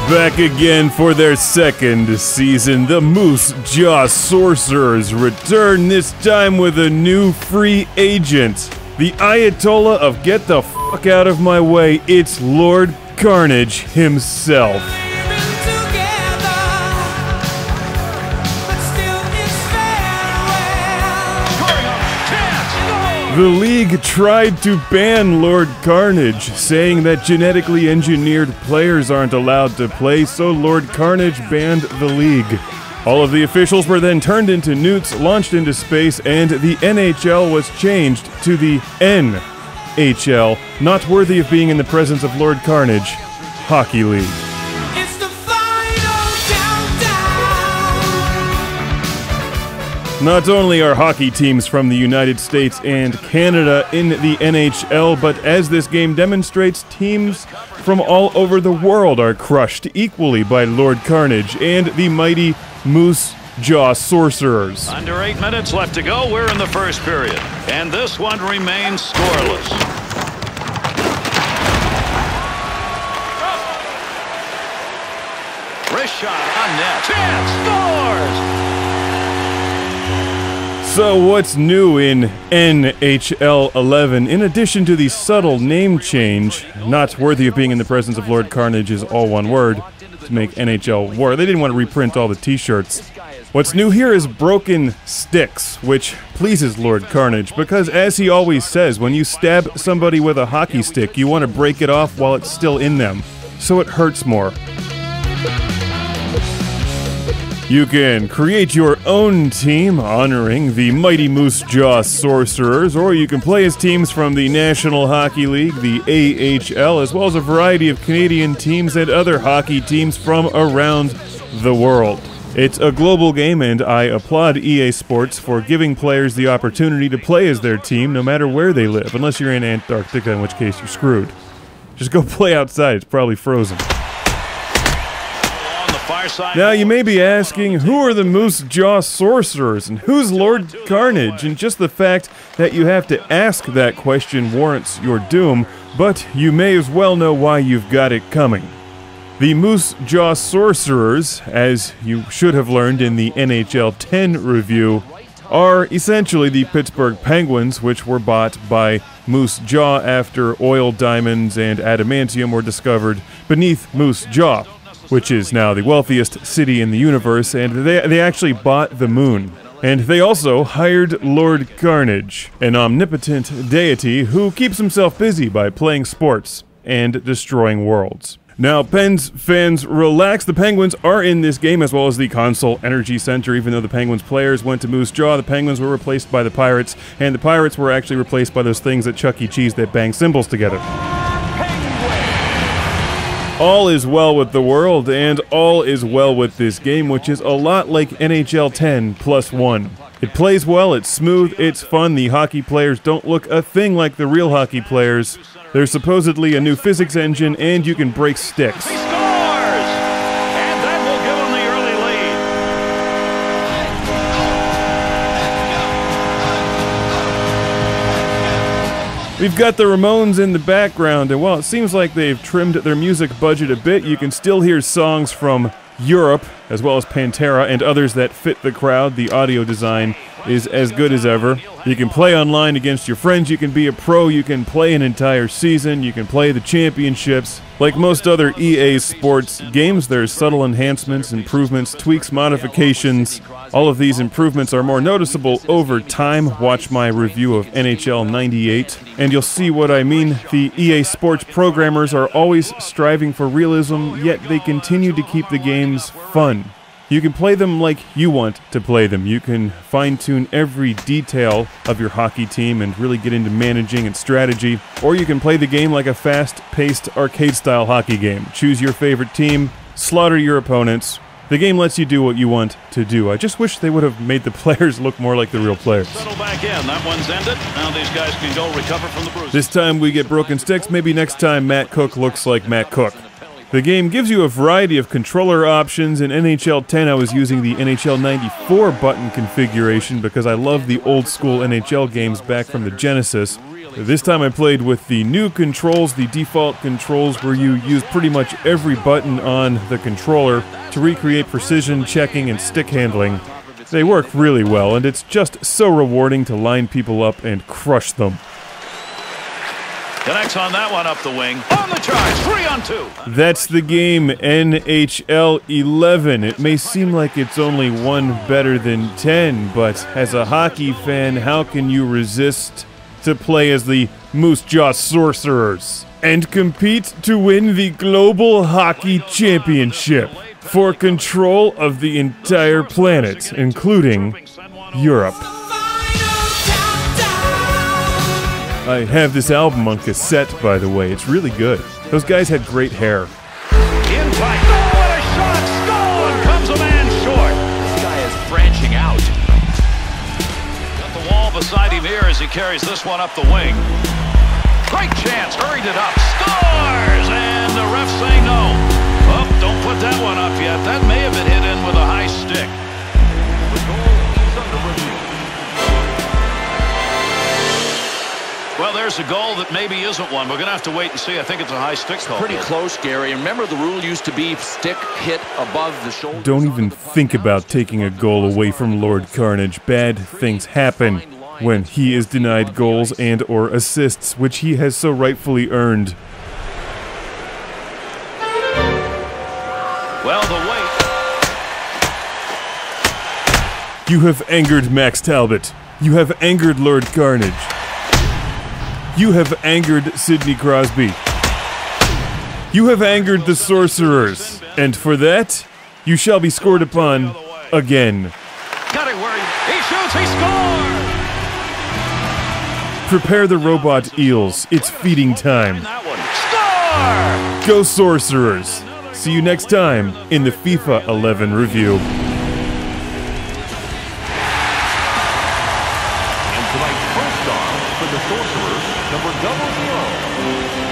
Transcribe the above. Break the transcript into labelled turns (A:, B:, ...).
A: Back again for their second season, the Moose Jaw Sorcerers return, this time with a new free agent. The Ayatollah of get the fuck out of my way, it's Lord Carnage himself. The league tried to ban Lord Carnage, saying that genetically engineered players aren't allowed to play, so Lord Carnage banned the league. All of the officials were then turned into newts, launched into space, and the NHL was changed to the NHL, not worthy of being in the presence of Lord Carnage, Hockey League. Not only are hockey teams from the United States and Canada in the NHL, but as this game demonstrates, teams from all over the world are crushed equally by Lord Carnage and the mighty Moose Jaw Sorcerers.
B: Under 8 minutes left to go, we're in the first period, and this one remains scoreless. Wrist shot on net. Chance scores!
A: So what's new in NHL 11? In addition to the subtle name change, not worthy of being in the presence of Lord Carnage is all one word, to make NHL War. They didn't want to reprint all the t-shirts. What's new here is broken sticks, which pleases Lord Carnage, because as he always says, when you stab somebody with a hockey stick, you want to break it off while it's still in them, so it hurts more. You can create your own team honoring the mighty Moose Jaw Sorcerers, or you can play as teams from the National Hockey League, the AHL, as well as a variety of Canadian teams and other hockey teams from around the world. It's a global game, and I applaud EA Sports for giving players the opportunity to play as their team no matter where they live, unless you're in Antarctica, in which case you're screwed. Just go play outside, it's probably frozen. Now, you may be asking, who are the Moose Jaw Sorcerers, and who's Lord Carnage? And just the fact that you have to ask that question warrants your doom, but you may as well know why you've got it coming. The Moose Jaw Sorcerers, as you should have learned in the NHL 10 review, are essentially the Pittsburgh Penguins, which were bought by Moose Jaw after oil, diamonds, and adamantium were discovered beneath Moose Jaw, which is now the wealthiest city in the universe, and they actually bought the moon. And they also hired Lord Carnage, an omnipotent deity who keeps himself busy by playing sports and destroying worlds. Now, Pens fans, relax. The Penguins are in this game, as well as the Console Energy Center. Even though the Penguins players went to Moose Jaw, the Penguins were replaced by the Pirates, and the Pirates were actually replaced by those things at Chuck E. Cheese that bang cymbals together. All is well with the world, and all is well with this game, which is a lot like NHL 10 plus 1. It plays well, it's smooth, it's fun, the hockey players don't look a thing like the real hockey players. There's supposedly a new physics engine, and you can break sticks.
B: He scores! And that will give him the early lead.
A: We've got the Ramones in the background, and while it seems like they've trimmed their music budget a bit, you can still hear songs from Europe, as well as Pantera and others that fit the crowd. The audio design is as good as ever. You can play online against your friends, you can be a pro, you can play an entire season, you can play the championships. Like most other EA Sports games, there's subtle enhancements, improvements, tweaks, modifications. All of these improvements are more noticeable over time. Watch my review of NHL 98, and you'll see what I mean. The EA Sports programmers are always striving for realism, yet they continue to keep the games fun. You can play them like you want to play them. You can fine-tune every detail of your hockey team and really get into managing and strategy. Or you can play the game like a fast-paced arcade-style hockey game. Choose your favorite team, slaughter your opponents. The game lets you do what you want to do. I just wish they would have made the players look more like the real players.
B: Settle back in. That one's ended. Now these guys can go recover from the bruise.
A: This time we get broken sticks. Maybe next time Matt Cook looks like Matt Cook. The game gives you a variety of controller options. In NHL 10, I was using the NHL 94 button configuration because I love the old school NHL games back from the Genesis. This time I played with the new controls, the default controls, where you use pretty much every button on the controller to recreate precision, checking, and stick handling. They work really well, and it's just so rewarding to line people up and crush them.
B: Connects on that one up the wing. On the charge, 3-on-2.
A: That's the game, NHL 11. It may seem like it's only one better than 10, but as a hockey fan, how can you resist to play as the Moose Jaw Sorcerers and compete to win the Global Hockey Championship for control of the entire planet, including Europe? I have this album on cassette, by the way. It's really good. Those guys had great hair.
B: In tight. Oh, what a shot! Score! Comes a man short. This guy is branching out. Got the wall beside him here as he carries this one up the wing. Great chance. Hurried it up. Scores! And the ref saying no. Oh, don't put that one up yet. That may have been hit in with a high stick. The goal is under review. Well, there's a goal that maybe isn't one. We're going to have to wait and see. I think it's a high stick call.
C: Pretty close, Gary. Remember, the rule used to be stick hit above the shoulder.
A: Don't even think about taking a goal away from Lord Carnage. Bad things happen when he is denied goals and or assists, which he has so rightfully earned.
B: Well, the wait.
A: You have angered Max Talbot. You have angered Lord Carnage. You have angered Sidney Crosby. You have angered the Sorcerers. And for that, you shall be scored upon again.
B: Got it where he shoots, he scores!
A: Prepare the robot eels. It's feeding time.
B: That one. Score!
A: Go Sorcerers! See you next time in the FIFA 11 review.
D: And tonight's first star for the Sorcerers, number 00.